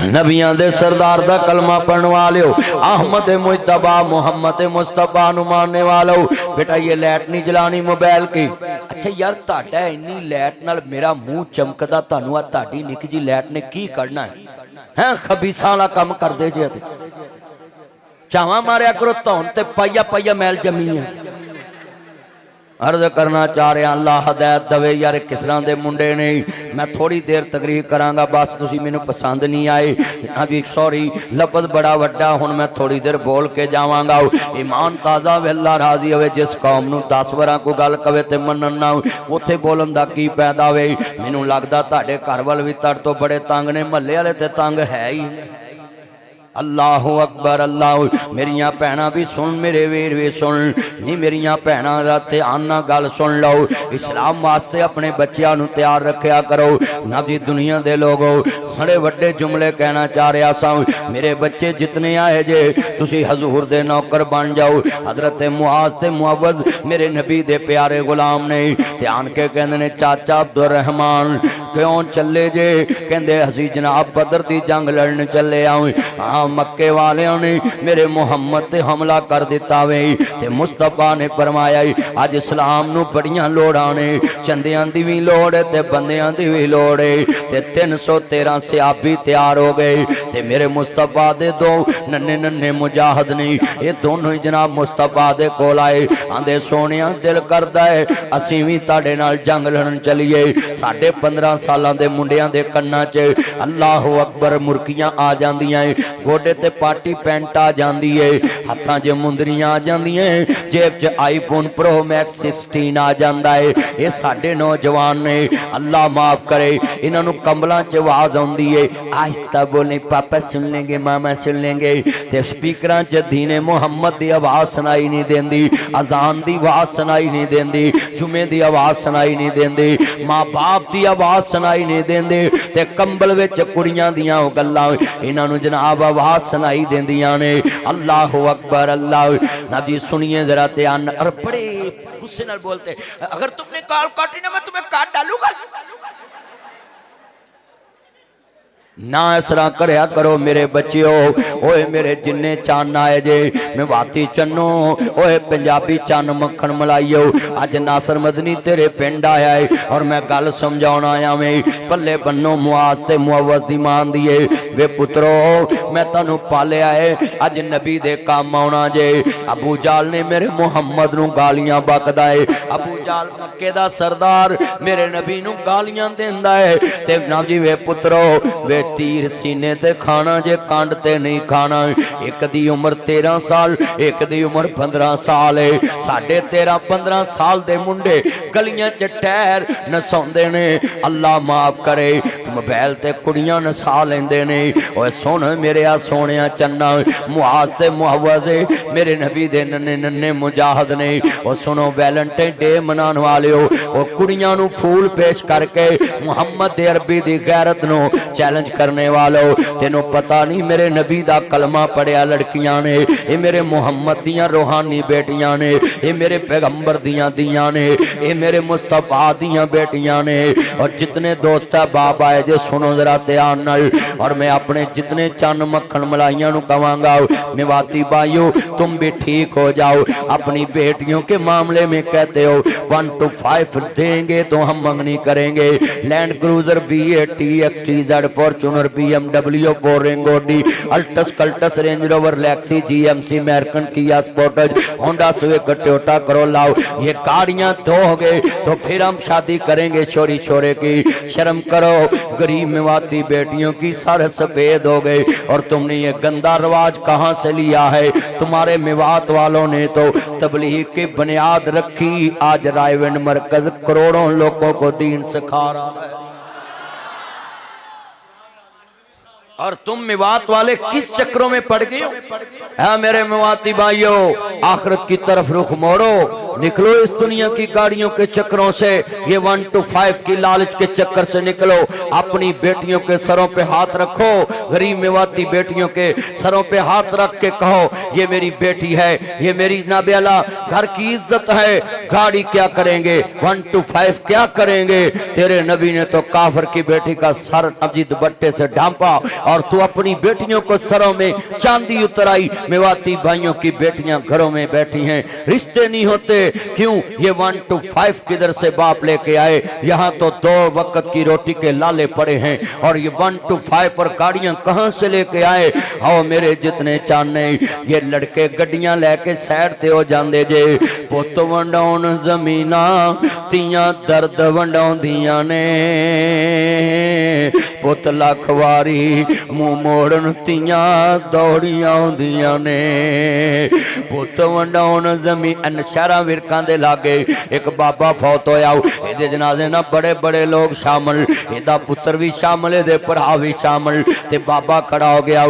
नबियां दे सरदार दा कलमा पढ़ने वाले हो, अहमद मुस्तफा मोहम्मद मुस्तफा नु मानने वाले हो। बेटा ये लाइट नहीं जलानी मोबाइल की। अच्छा यार ताड़ा इन्नी लाइट नाल मेरा मुंह चमकदा, तानू आ ताड़ी निक जी लाइट ने की करना है खबीसा वाला काम कर दे जे चावा मारिया करो धौन ते पाइया पाइया मैल जमी है। अर्ज करना चाह रहा अल्लाह हदायत दवे यार किस तरह के मुंडे ने। मैं थोड़ी देर तकरीर करांगा बस, तुसी मैनू पसंद नहीं आए अभी सॉरी लफज बड़ा वड्डा, हुण मैं थोड़ी देर बोल के जावांगा। ईमान ताज़ा वेला राजी होवे, जिस कौम नू 10 वरां कोई गल कवे ते मनन ना उत्थे बोलन दा की फायदा वे। मैनू लगदा तुहाडे घर वाल भी तड़ तो बड़े तंग ने, महल्ले वाले ते तंग है ही। अल्लाह अकबर अल्लाह। मेरिया भैन भी सुन, मेरे वीर भी सुन, नहीं मेरिया भैन ध्यान नाल गल सुन लो। इस्लाम वास्ते अपने बच्चों को तैयार रखा करो ना जी। दुनिया के लोग बड़े वड्डे जुमले कहना चाह रहा सा, मेरे बच्चे जितने आए जे तुसी हजूर दे नौकर बन जाओ। हजरत मुआज ते मुअव्वज मेरे नबी दे प्यारे गुलाम ने ध्यान के कहंदे ने चाचा अब्दुल रहमान क्यों चले जे? कहंदे असी जनाब बदर की जंग लड़न चले आओ। हाँ मक्के वालियों ने मेरे मुहम्मद ते हमला कर दिता वे ते मुस्तफा ने फरमाया अज इस्लाम नू बड़ियां लोड़ां ने, चंदियां दी भी लोड़ है ते बंदियां दी भी लोड़ है ते 313 सहाबी तैयार हो गए ते मेरे मुस्तफा दे दो नन्हे नन्हे मुजाहिद ने ये दोनों ही जनाब मुस्तफा दे कोल आए। आंदे सोनिया दिल करदा है असीं भी तुहाडे नाल जंग लड़न चलीए। साढ़े 15 सालां दे मुंडियां दे कन्नां च अल्लाह अकबर मुरकियां आ जांदियां, गोडे ते पार्टी पैंट आ जाती है, हाथों च मुंदरियां आ जांदियां, जेब च आईफोन प्रो मैक्स 16 आ जाता है। ये साडे नौजवान ने, अल्लाह माफ करे, इन्हों कंबलों च आवाज आती है आहिस्ता बोले पापा सुन लेंगे मामा सुन लेंगे ते स्पीकर च दीने मुहम्मद की आवाज सुनाई नहीं देंदी, अजान की आवाज सुनाई नहीं देंदी, जुमे की आवाज सुनाई नहीं देंदी, माँ बाप की आवाज सुनाई नहीं देंदे ते कंबल विच कुड़ियां दियां गल्लां इन्हों जनाब आवाज सुनाई देंदियां ने। अल्लाह अकबर अल्लाह। ना जी सुनिए जरा ध्यान, और बड़े गुस्से नाल बोलते अगर तुमने काल काटी ना मैं तुम्हें काट डालूंगा। ना इस तरह करया करो मेरे बच्चों। ओए मेरे जिन्ने चन्न आए जे मैं वाती चन्नो, ओए पंजाबी चन्न मक्खन मलाइयो, अज नासर मदनी तेरे पिंड आया है और मैं गल समझाउण आया मैं। पल्ले बन्नो मुआज ते मुअव्वज दी मान दिए वे पुत्रो मैं तैनूं पालिया है, अज नबी दे काम आउणा जे। अबू जाल ने मेरे मुहम्मद नूं गालियां बकदा है, अबू जाल मक्के दा सरदार मेरे नबी नूं गालियां देंदा है ते ना जी वे पुत्रो वे तीर सीने ते खाना जे कंड ते नहीं खाना। एक दी उम्र 13 साल, एक दी उम्र 15 साल है। साढ़े 13-15 साल दे मुंडे गलियां च टहर नसाउंदे ने, अल्लाह माफ करे मोबाइल ते कुड़ियां नसा लेंदे ने। ओए सुन मेरे आ सोनिया चन्ना मुआज ते मुअव्वज मेरे नबी दे नन्हे नन्हे मुजाहिद ने। ओ सुनो वैलेंटाइन डे मनाने वाले हो, ओ कुड़ियां नू फूल पेश करके मुहम्मद दे अरबी दी गैरत नू चैलेंज करने वालों, तेनों पता नहीं मेरे नबी दा कलमा पढ़िया लड़कियां ने, ये मेरे मुहम्मद दियां रूहानी बेटियां ने, ये मेरे पैगंबर दियां दियां ने, ये मेरे मुस्तफा दियां बेटियां ने। और जितने दोस्त है बाप आए जे सुनो जरा ध्यान नाल, और मैं अपने जितने चन्न मक्खन मलाइयां नू कहांगा मेवाती भाइयों तुम भी ठीक हो जाओ। अपनी बेटियों के मामले में कहते हो 1 to 5 देंगे तो हम मंगनी करेंगे। Land cruiser V8 XTZ Fortuner BMW 4 रेंगो डी अल्टस कल्टस रेंज रोवर लैक्सी GMC American Kia Sportage Honda Swift Toyota Corolla, ये गाड़ियां दोगे तो फिर हम शादी करेंगे छोरी छोरे की। शर्म करो, गरीब मेवाती बेटियों की सर सफेद हो गए। और तुमने ये गंदा रवाज कहाँ से लिया है? तुम्हारे मेवात वालों ने तो तबलीग की बुनियाद रखी, आज रायविंड मरकज करोड़ों लोगों को दीन सिखा रहा है। और तुम मेवात वाले किस चक्रों में पड़ गए हो? है मेरे मेवाती भाइयों, आखिरत की तरफ रुख मोड़ो, निकलो इस दुनिया की गाड़ियों के चक्रों से, ये 1 to 5 की लालच के चक्कर से निकलो। अपनी बेटियों के सरों पे हाथ रखो, गरीब मेवाती बेटियों के सरों पे हाथ रख के कहो ये मेरी बेटी है, ये मेरी नाब्याला घर की इज्जत है, गाड़ी क्या करेंगे, 1 to 5 क्या करेंगे। तेरे नबी ने तो काफिर की बेटी का सर नबजी दुपट्टे से ढांपा और तू अपनी बेटियों को सरों में चांदी उतराई। मेवाती भाइयों की बेटियां घरों में बैठी हैं, रिश्ते नहीं होते क्यों? ये 1 to 5 किधर से बाप लेके आए? यहाँ तो 2 वक्त की रोटी के लाले पड़े हैं और ये 1 to 5 और गाड़ियां कहां से लेके आए? आओ मेरे जितने चाने ये लड़के गड्डियां लेके साइड ते हो जांदे जे। पुत वंडाउन जमीना तियां दर्द वंडाउंदियां ने, पुत लख वारी मुंह मोड़न तियां दौड़ियां आउंदियां ने। पुत वंडाउन जमीन शहरा विरकां दे लागे एक बाबा फौत होया, इहदे जनाजे ना बड़े बड़े लोग शामिल, इहदा पुत्र भी शामिल, इहदे भरा भी शामिल, ते बाबा खड़ा हो गया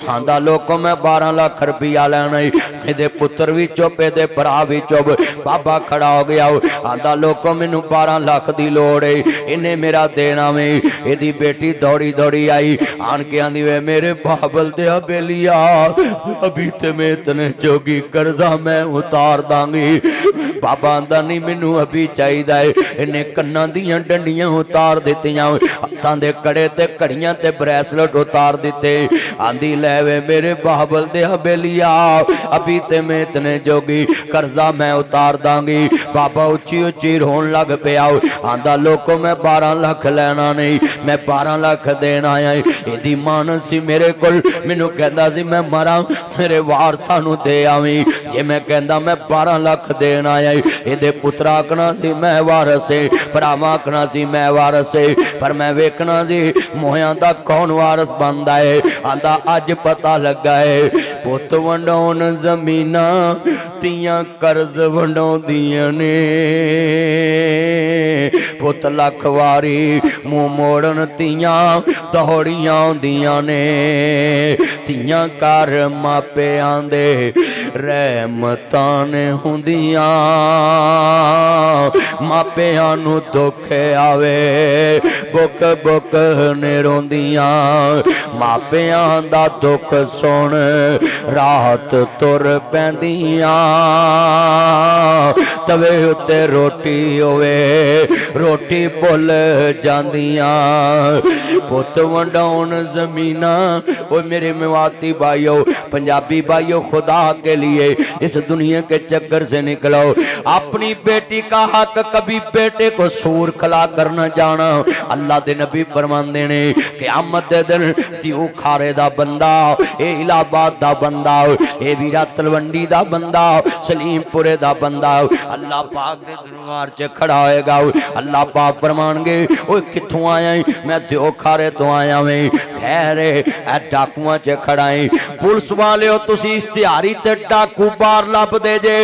आंदा लोको मैं 12 लाख रुपया लेना, इहदे पुत्र भी चुप, इहदे भरा भी चुप। बाबा खड़ा हो गया आंदा लोको मैनू 12 लाख दी लोड़ है, इन्हें मेरा देना वे। इहदी बेटी दौड़ी दौड़ी आई आन के आंदी वे मेरे बाबल दे बेलिया, अभी ते मैं इतने जोगी कर्जा मैं उतार दांगी। बाबा आंदा नहीं मैनू अभी चाहिदा है। इन्हें कन्नां दियां डंडियां उतार दित्तियां, हत्थां दे कड़े ते घड़ियां ते ब्रेसलेट उतार दिते। आंदी ले वे मेरे बाबल दे बेलिया, अभी ते मैं इतने जोगी कर्जा मैं उतार दांगी। बाबा उच्ची उच्ची रोन लग पिया आंदा लोको मैं 12 लाख लेना नहीं, मैं 12 लाख देना आया। इहदी मान सी मेरे कोल, मैनू कहंदा सी मैं मरा मेरे वारसां नू दे आवी, जे मैं कहंदा मैं 12 लाख देना आया। इहदे पुत्रा आखना सी मैं वारस है, भरावां आखना सी मैं वारस है, पर मैं वेखना सी मोहियां दा कौन वारस बनदा है। आंदा अज पता लगा है पुत वंडाउन जमीना तियां कर्ज वंडाउंदियां ने, पुत लख वारी मुंह मोड़न तियां दौड़ियां आउंदियां ने। तियां घर मापियां दे रहमतां ने हुंदियां, मापियां नू दुख आवे बुक बुक ने रोंदियां। मापियां दा दुख सुन रात तुर पैंदियां, तवे उत्ते रोटी होवे रोटी भुल जांदियां। पुत वंडाउन जमीना ओ मेरे मेवाती भाइयों पंजाबी भाइयों, खुदा के लिए इस दुनिया के चक्कर से निकलो। अपनी बेटी का हक कभी बेटे को सूर खिला कर न जाना। अल्लाह दे नबी फरमांदे ने क़यामत दे दिन त्यू खारे दा बंदा, ए इलाहाबाद दा बंदा, ए वीरा तलवंडी दा बंदा, सलीमपुरे दा बंदा अल्लाह पाक दे दरबार च खड़ा होएगा। अल्लाह पाक फरमानगे ओए कित्थों आया? मैं त्यो खारे तो आया वे। खैर ए डाकुआं च खड़ा है। पुलिस वाले हो तुसी इश्तिहारी ते डाकू बार लभदे जे,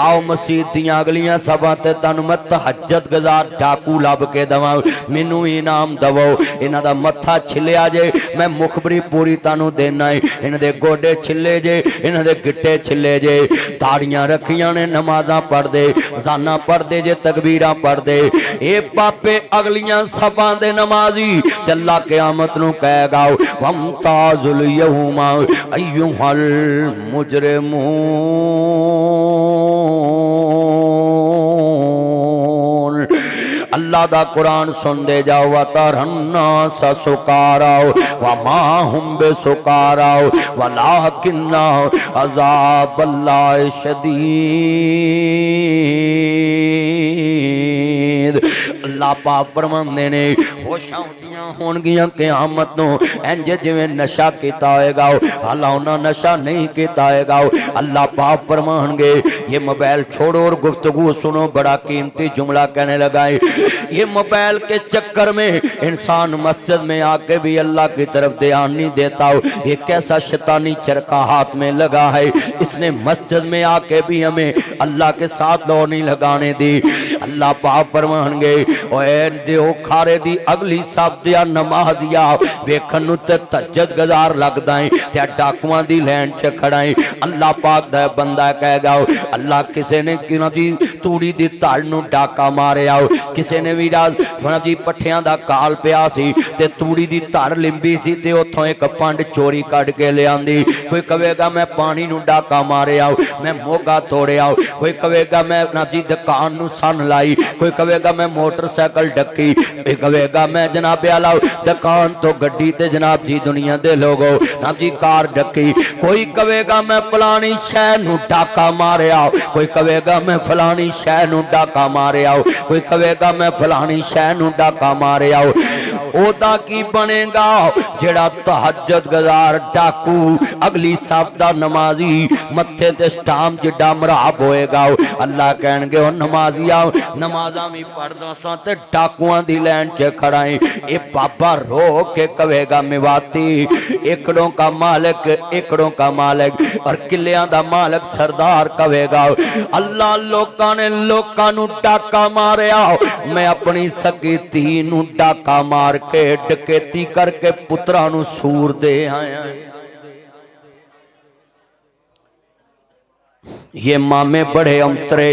आओ मसीत दियां अगलियां सभा ते तुहानू मैं तहज्जुद गुजार डाकू लभ के दवां, मैनू इनाम दवो। इन्हां दा मत्था छिलिया जे, मैं मुखबरी पूरी तुहानू देना है। इन्हां दे गोडे छिले जे, इन्हां दे गिट्टे छिले जे, ताड़ियां रखियां ने, नमाज़ां पढ़दे, ज़ाना पढ़दे जे, तकबीरां पढ़दे। ए पापे अगलियां सभा दे नमाजी ते अल्लाह क़यामत नू कहेगा वमताजुल यौमा अय्युहल मुजरिमून। अल्लाह दा कुरान सुन दे जाओ। वतरन्ना सा सुकाराओ वमा हुम बे सुकाराओ वलाकिन्ना अज़ाबल्लाहि शदीद। अल्लाह पाक फरमांदे ने होशां उठियां होणगियां क़यामत नूं इंज जिवें नशा कीता होएगा, हालां उन्हां नशा नहीं कीता होएगा। अल्लाह पाक फरमाणगे ये मोबाइल छोड़ो और गुफ्तगू सुनो। बड़ा कीमती जुमला कहने लगा है। ये मोबाइल के चक्कर में इंसान मस्जिद में आके भी अल्लाह की तरफ ध्यान नहीं देता हो। ये कैसा शैतानी चरखा हाथ में लगा है, इसने मस्जिद में आके भी हमें अल्लाह के साथ दौड़ नहीं लगाने दी। अल्लाह पाक फरमाणगे ओए दिओ खारे दी अगली साबिया नमाज़िया वेखन नूं ते तहज्जुद गुज़ार लगदा है ते डाकुआं दी लाइन च खड़ा है। अल्लाह पाक दा बंदा कहेगा अल्लाह किसे ने किना जी तूड़ी दी धड़ नूं डाका मारिया। किसी ने भी राज जनाब जी पट्ठियां दा काल पिया सी ते तूड़ी दी धड़ लिंबी सी ते उत्थों एक पंड चोरी कढ़ के लियांदी। कोई कहेगा मैं पानी नूं डाका मारिया, मैं मोगा तोड़िया। कोई कहेगा मैं जनाब जी दुकान नूं सन लाई। कोई कहेगा मैं मोटरसाइकिल डकी। कोई कहेगा मैं जनाब आला दुकान तो गड्डी ते जनाब जी दुनिया दे लोगो जनाब जी कार डकी। कोई कहेगा मैं फलानी शहर नूं डाका मारिया। कोई कहेगा मैं फलानी शहर नूं डाका मारिया। कोई कहेगा मैं फलानी शहर नूं डाका मारिया। ओदा की बनेगा जेड़ा तहज्जुद गुजार डाकू अगली साहब दा नमाजी मत्थे ते स्टाम जिड्डा मराब होएगा। अल्लाह कहणगे ओ नमाजिया नमाजा भी पढ़दा सा ते डाकुआं दी लाइन च खड़ा है। ए बाबा रो के कहेगा मेवाती एकड़ों का मालिक, एकड़ों का मालिक और किलियां दा मालिक सरदार कहेगा अल्लाह लोकां ने लोकां नूं डाका मारिया, मैं अपनी सकी धी नूं डाका मार के डकैती करके पुत्रा नूं सूर दे आया। ये मामे बड़े अंतरे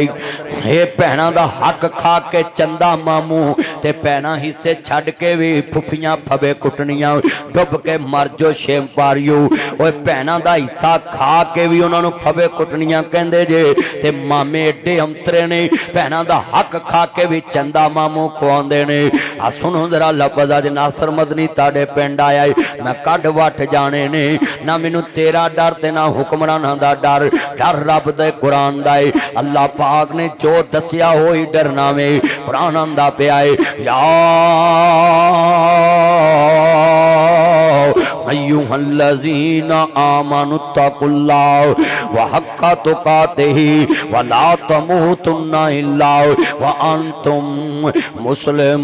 ये भैणा दा हक खा के चंदा मामू ते भैणा हिस्से छड़ के भी फुफियां फबे कुटनियां डुब के मर जो शेम पारियो। ओए भैणा दा हिस्सा खा के भी उन्हां नूं फबे कुटनियां कहंदे जे ते मामे एडे अंतरे ने भैणा दा हक खा के भी चंदा मामू खुआंदे ने। आ सुनो जरा लफज अज नासर मदनी ताड़े पिंड आया मैं कड वट जाने ने ना मैनू तेरा डर ते ना हुक्मरानां दा डर, डर रब दे कुरान दा है। अल्लाह पाक ने जो दसिया हो ही डरना में कुरान आंदा पिया है या अय्युहल्लज़ीना आमनु तकुल्लाह व हक्का तुकातिही व ला तमूतुन्ना इल्ला व अंतुम मुस्लिमून।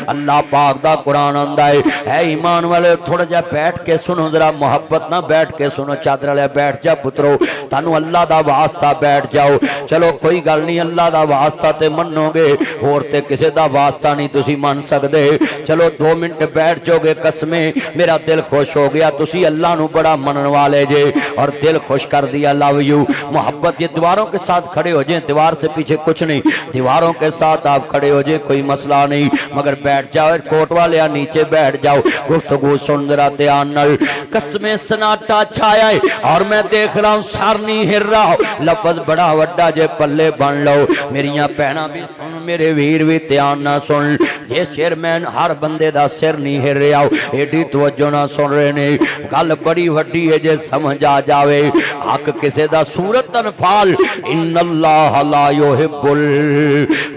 अल्लाह पाक दा कुरान आंदा है ईमान वाले थोड़ा जा बैठ के सुनो जरा मोहब्बत ना बैठ के सुनो चादर वाले बैठ जा पुत्रो तानू अल्लाह दा वास्ता बैठ जाओ। चलो कोई गल नहीं अल्लाह दा वास्ता ते मनोगे होर ते किसी दा वास्ता नहीं तुसी मन सकदे। चलो 2 मिनट बैठ जाओगे कसमे मेरा दिल खुश हो गया तुसी अल्लाह नू बड़ा मनन वाले जे और दिल खुश कर दिया लव यू मोहब्बत। ये दीवारों के साथ खड़े हो जाए दीवार से पीछे कुछ नहीं, दीवारों के साथ आप खड़े हो जाए कोई मसला नहीं मगर बैठ जाओ कोट वाले नीचे बैठ जाओ गुफ्तगू सुन जरा ध्यान नाल। कसमे सन्नाटा छाया है और मैं देख रहा हूं सर नहीं हिर रहा लफज बड़ा वड्डा जे पल्ले बन लो। मेरिया भैणा भी सुन मेरे वीर भी ध्यान ना सुन जे शेरमैन हर बंदे दा सिर नहीं हिर रहा एडी तवज्जो ना सुन रहे ने गल बड़ी वड्डी है जे समझ आ जावे। हक किसे दा सूरत अनफाल इन्नल्लाह ला युहिब्बुल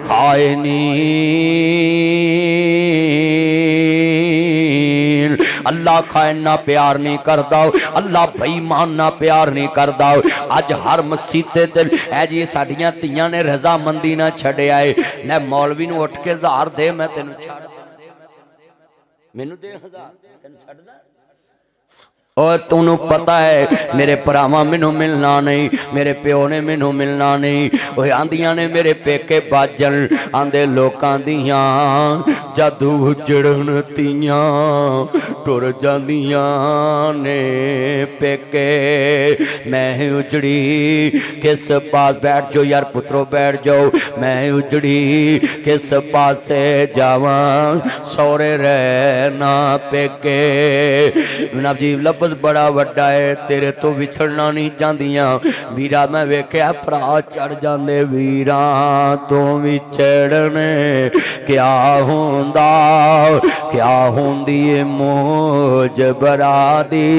खाइनीन अल्लाह खाइन ना प्यार नहीं करता अल्लाह बेईमान ना प्यार नहीं करता। अज हर मसीते ते ऐ जी साडियां धीआं ने रजामंदी ना छड्या है ले मौलवी नूं उठ के 1000 दे मैं तेनू छड्ड मैनू दे 1000 तेनू छड्डदा और तूनू पता है मेरे भरावां मैनू मिलना नहीं मेरे प्यो ने मैनू मिलना नहीं। वो आंदियां ने मेरे पेके बाजन आंदे लोकां दियां जादू उजड़न तियां टुर जांदियां ने पेके मैं उजड़ी किस पास बैठ जाओ यार पुत्रो बैठ जाओ मैं उजड़ी किस पासे जावां सौरे रहना पेके। जनाब जी बड़ा वड्डा है तेरे तो विछड़ना नहीं चाहदियां वीरा मैं वेख्या भरा चढ़ जांदे वीरा तो विछड़ने क्या हुंदा क्या हुंदी मौज बरादी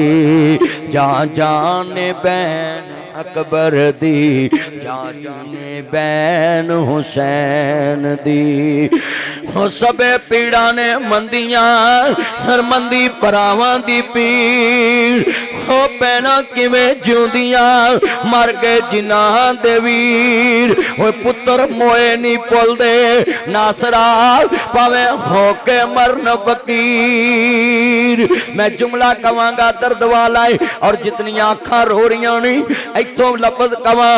जा जाने बैन अकबर दी जा जाने बैन हुसैन दी। हो सबे पीड़ा ने मंदियां हर मंदी भरावां दी पीड़ हो पैना किवें जिउंदियां मर गए जिन्हां दे वीर। हो पुत्र मोए नहीं भुलदे नासरा भावें हो के मरन फकीर। मैं जुमला कवांगा दर्द वाला है और जितनियां अखां रो रही ने इत्थों लफज कवां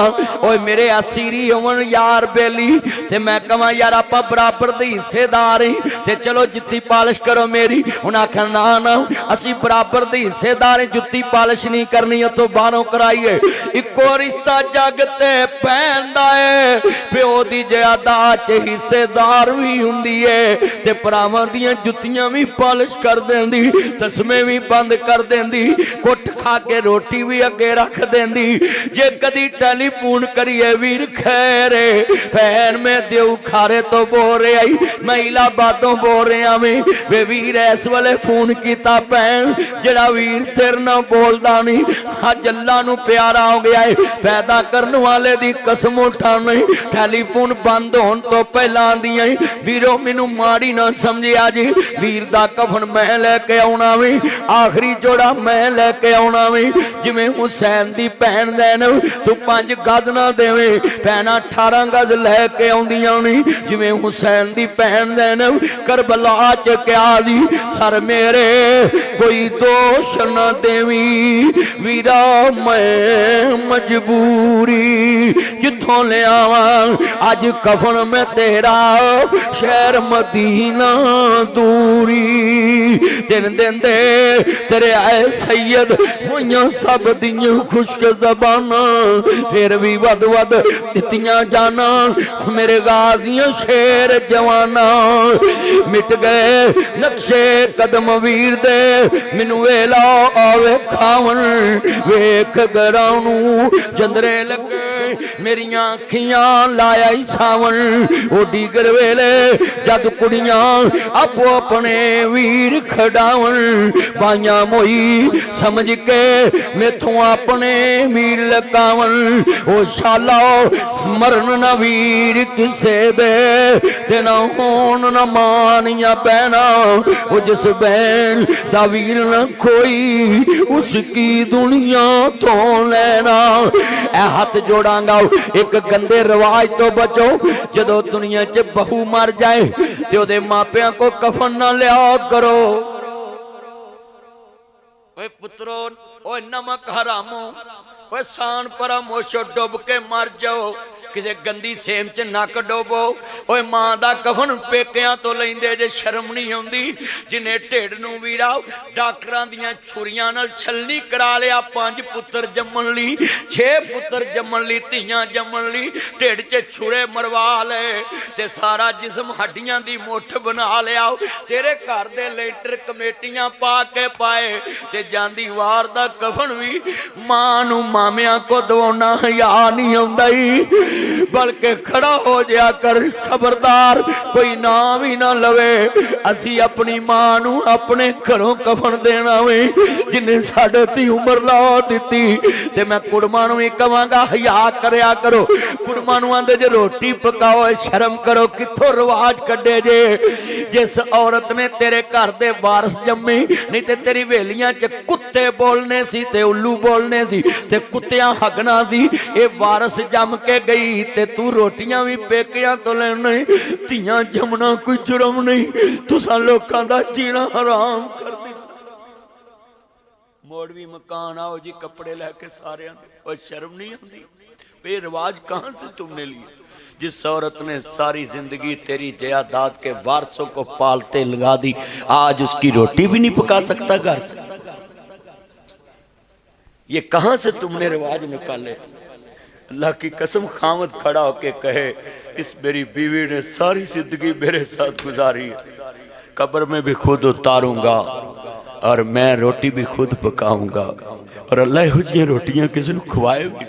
ओए मेरे असीरी होवन यार बेली ते मैं कवां यार आपां बराबर दे हिस्से हिस्सेदार ते चलो जुत्ती पालिश करो मेरी। उन्हें आख्या ना ना असी बराबर दे हिस्सेदार, जुत्ती पालिश नहीं करनी, तो बाहरों कराइए। इको रिश्ता जग ते पैंदा है, प्यो दी जायदाद च हिस्सेदार भी हुंदी है ते भरावां दियां जुत्तियां भी पालिश कर देंदी, तस्मे भी बंद कर देंदी, कुट खा के रोटी भी अगे रख देंदी। जे कदी टेलीफोन करिए वीर खैरे भैन मैं देऊ खारे तो बोल रहा ही, मैं इलाहाबादों बोल रहा वे वीर इस वेले फोन किया भैन जड़ा वीर तेरे ना बोलता नहीं, अज अल्लाह नू प्यारा हो गया है। पैदा करने वाले दी कसम उठाने टेलीफोन बंद होने तो पहला आंदिया वीरो मैनू माड़ी ना समझिया जी, वीर दा कफन मैं लैके आउणा वी, आखिरी जोड़ा मैं लैके आउणा वी। जिवें हुसैन दी भैन दैन तू 5 गज ना देवे, भैन 18 गज लैके आउंदियां नी। जिवें हुसैन दी भैन दैन करबला च क्या दी सर मेरे कोई दोष न देवी, वीरा मैं मजबूरी जिथों ले आवा अज कफन में तेरा शहर मदीना दूरी। दिन दिन दे तेरे आए सैयद होइयां सब दियां खुश्क ज़बाना, फिर भी वद वद दित्तियां जाना मेरे गाजियां शेर जवाना। मिट गए नक्शे कदम वीर दे मैनू वेला आवे खावन, वेख गरानू जंदरे लगे मेरियां अखियां लाया ही सावन। ओ डीगर वेले जद कुड़ियां आपो अपने वीर खडावन, बाइयां मोई समझ के मेथों अपने वीर लकावन। ओ शाला मरन न वीर किसे दे ते ना होन न मानिया बहना, ओ जिस बहन दा वीर न कोई उसकी दुनिया तो लेना। ए हाथ जोड़ांगा एक गंदे रिवाज तो बचो, जदों दुनिया च बहू मर जाए ते ओदे मापियां को कफन ना लिया करो। ओए पुत्रो ओए नमक हरामो, ओए सान परामोशो डुब के मर जाओ, किसी गंदी सेम च नक डोबो। ओए मां दा कफन पेकियां तो लेंदे जे शर्म नहीं आउंदी, जिन्हें ढिड नूं वीरा डॉक्टरां दियां छुरियां नाल छलनी करा लिया। 5 पुत्र जम्मन ली, 6 पुत्र जम्मन ली, धीयां जम्मन ली, ढिड च छुरे मरवा ले ते सारा जिस्म हड्डियां दी मुठ बना लिया। तेरे घर दे लेटर कमेटियां पा के पाए ते जांदी वार दा कफन भी मां नूं मामियां को दवाउणा हिया नहीं आउंदा ही, बल्कि खड़ा हो जाया कर खबरदार कोई ना भी ना लवे। असी अपनी मां नू अपने घरों कफन देना वे जिन्हें साडे ती उम्र ला दिती। ते मैं कुड़मां नू भी कहांगा हया करया करो। कुड़मां नू आंदे जे रोटी पकाओ शर्म करो, कित्थों रिवाज कड्डे जे। जिस औरत ने तेरे घर दे वारस जम्मे नहीं ते तेरी वेलियां च कुत्ते बोलने सी ते उल्लू बोलने सी ते कुत्तियां हगना सी, ये वारस जम के गई ते तू रोटियां भी पेकियां तो लेने। धीयां जमना कोई जुर्म नहीं, तुसां लोकां दा जीना हराम कर दिता। मोड़वी मकान आओ जी कपड़े लैके सारे और शर्म नहीं आती। ये रिवाज कहां से तुमने लिए? जिस औरत ने सारी जिंदगी तेरी जायदाद के वारसों को पालते लगा दी, आज उसकी रोटी भी नहीं पका सकता घर से। ये कहां से तुमने रिवाज निकाले? अल्लाह की कसम खामद खड़ा होके कहे इस मेरी बीवी ने सारी जिंदगी मेरे साथ गुजारी, कब्र में भी खुद उतारूंगा और मैं रोटी भी खुद पकाऊंगा, और अल्लाह हुजिए रोटियां किसी को खवाए भी।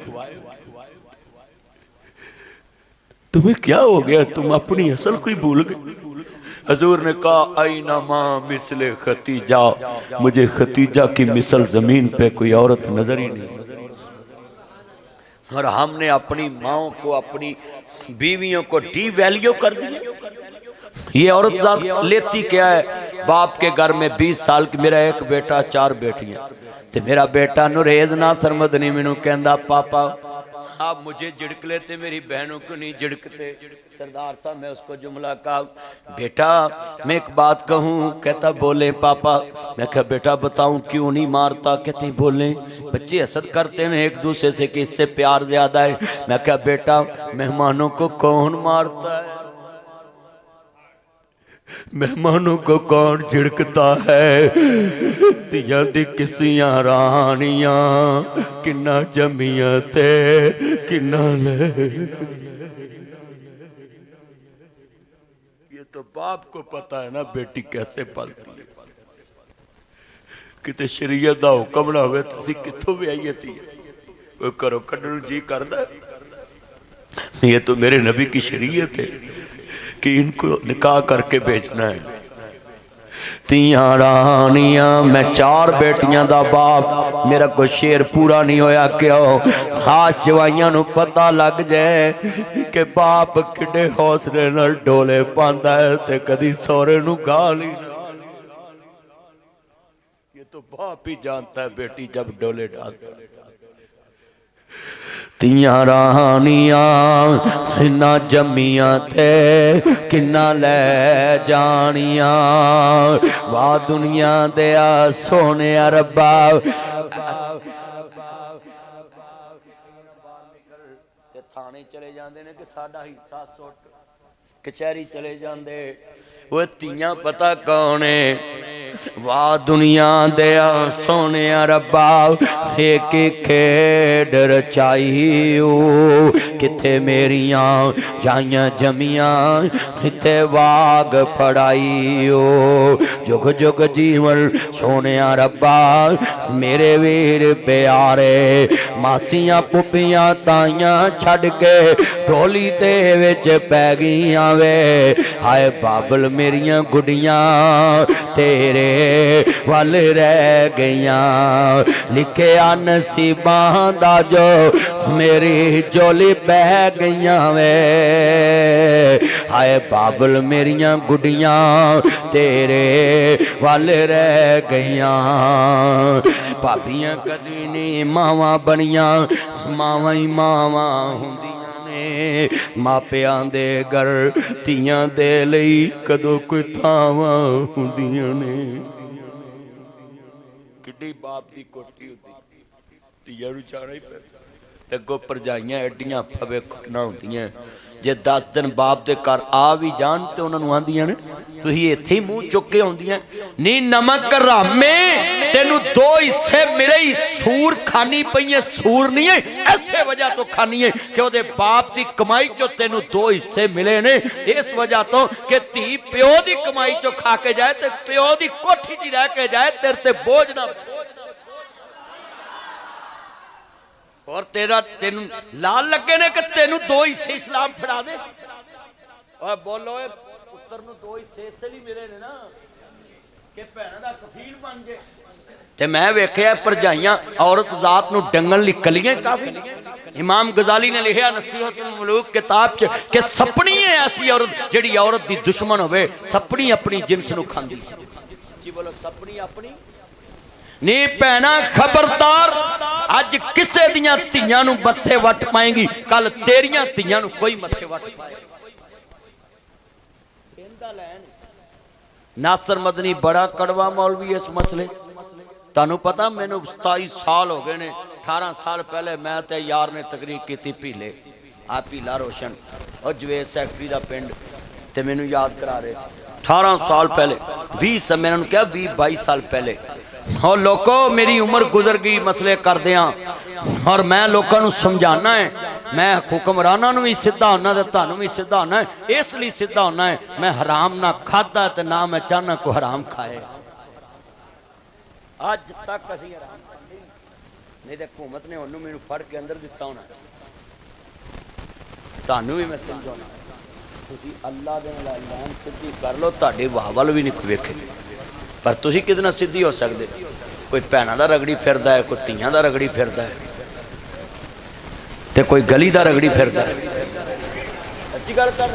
तुम्हें क्या हो गया? तुम अपनी असल कोई भूल गए। हजूर ने कहा आईना माँ मिसले खतीजा, मुझे खतीजा की मिसल जमीन पे कोई औरत नजर ही नहीं। और हमने अपनी माओ को अपनी बीवियों को डी वैल्यू कर दिया। ये औरत लेती क्या है? बाप के घर में 20 साल की, मेरा एक बेटा 4 बेटियां, ते मेरा बेटा नुरेज ना सरमदनी मैनू कहंदा पापा आप मुझे झिड़क लेते, मेरी बहनों को नहीं झिड़कते। सरदार साहब मैं उसको जुमला कहा बेटा मैं एक बात कहूँ, कहता बोले पापा। मैं कहा बेटा बताऊं क्यों नहीं मारता? कहते बोले बच्चे हसद करते हैं एक दूसरे से कि इससे प्यार ज्यादा है। मैं कहा बेटा मेहमानों को कौन मारता है? मेहमानों को कौन झिड़कता है? तिया दी किसियां रानियां किन्ना जमिया ते किन्ना ले। ये तो बाप को पता है ना बेटी कैसे पलती है। किते शरीयत दा हुक्म ना होवे तुसी कित्थों भी आईए थी कोई करो कड्डण जी करदा। ये तो मेरे नबी की शरीयत है कि इनको निकाह करके भेजना है। तियां रानियां मैं 4 बेटियां दा बाप, मेरा कोई शेर पूरा नहीं होया क्यों? खास जवाइयां नूं पता लग जाए कि बाप किड्डे हौसले नाल डोले पांदा है ते कदी सौरे नूं गाल ही ना। ये तो बाप ही जानता है बेटी जब डोले डालता है। तियां रानियां इन्ना जमियां थे किन्ना ले जानियां। वाह दुनिया दया सोने रब्बा। थाने चले जाते ने कि साडा हिस्सा सुट, कचहरी चले जाते वो तियां पता कौन है। वाह दुनिया दया सोने रब्बा एक खेड रचाईओ। किथे मेरियां जाइयां जमियां किथे वाग फड़ाईओ। जुग जुग जीवन सोने रब्बा मेरे वीर प्यारे। मासियां पुपियां ताइयां छड़ के ढोली दे विच पै गईयां वे। हाय बाबल मेरियां गुड़ियां तेरे वल रह गईयां। लिखिया नसीबां दा जो मेरी झोली बह गईयां वे। हाय बाबल मेरियां गुड़ियां तेरे वल रह गईयां। भाभियां कदी नहीं मावां बनियां, मावां ही मावां हुंदियां। मापियां दे घर तियां दे लई कदों कोई थावां हुंदियां ने। किड्डी बाप दी कोठी हुंदी तियां नूं जाना ही पैंदा ते अगों भरजाइयां एडियां फवे कुटना हुंदियां। जे 10 दिन बाप दे घर आ भी जान ते उन्हां नूं आंदियां ने तुसीं इत्थे ही मूँह चुक के आउंदियां नी नमक रामे तेनू 2 हिस्से मिले ही। सूर खानी पई है, सूर नहीं है ऐसे वजह तो खानी है कि ओदे बाप दी कमाई चो तेनू 2 हिस्से मिले ने। इस वजह तो कि धी प्यो दी कमाई चो खा के जाए ते प्यो दी कोठी च रह के जाए तेरे ते बोझ ना। और तेरा तेन लाल लगे ने कि तेनू 2 हिस्से इस्लाम फड़ा दे। और बोलो पुत्र नूं 2 हिस्से इससे भी मिले ने ना कि भैणां दा कफील बन गए। ते मैं वेखिया भरजाइयां औरत जात नूं डंगण लई कलियां काफी। इमाम गजाली ने लिखिया नसीहतुल मुलूक किताब च कि सपनी है ऐसी औरत जिहड़ी औरत दी दुश्मन होवे, सपनी अपनी जिन्स नूं खांदी। जी बोलो सपनी अपनी नी भैणा खबरदार। अज किसे दियां धीआं नूं मत्थे वट पाएंगी, कल तेरियां धीआं नूं कोई मत्थे वट पाएगा। नासर मदनी बड़ा कड़वा मौलवी इस मसले। तुहानूं पता मैनूं 27 साल हो गए ने। 18 साल पहले मैं ते यार ने तकरीर की पीले आ पीला रोशन और जवेद सैकटरी का पिंड ते मैनूं याद करा रहे थे 18 साल पहले 20 मैंने क्या 20-22 साल पहले। और लोगों मेरी उम्र गुजर गई मसले करदियां और मैं लोगों को समझाना है। मैं हुक्मराना भी सीधा होना तो तुहानूं भी सीधा होना है। इसलिए सीधा होना है मैं हराम ना खाता तो ना मैं चाहना को हराम खाए। अज तक असीं हराम खाते नहीं तो हुकूमत ने उन्होंने मैनूं फड़ के अंदर दिता होना। तुहानूं भी मैं समझाना तुसीं अल्लाह दे नाल लाइन सीधी कर लो, तुहाडे वाह वल भी नहीं वेखे। पर तुसीं किहदे नाल सीधी हो सकदे? कोई भैणां दा रगड़ी फिरदा है, कोई धीआं दा रगड़ी फिरदा है ते कोई गली दा रगड़ी फिरदा है। सच्ची गल कर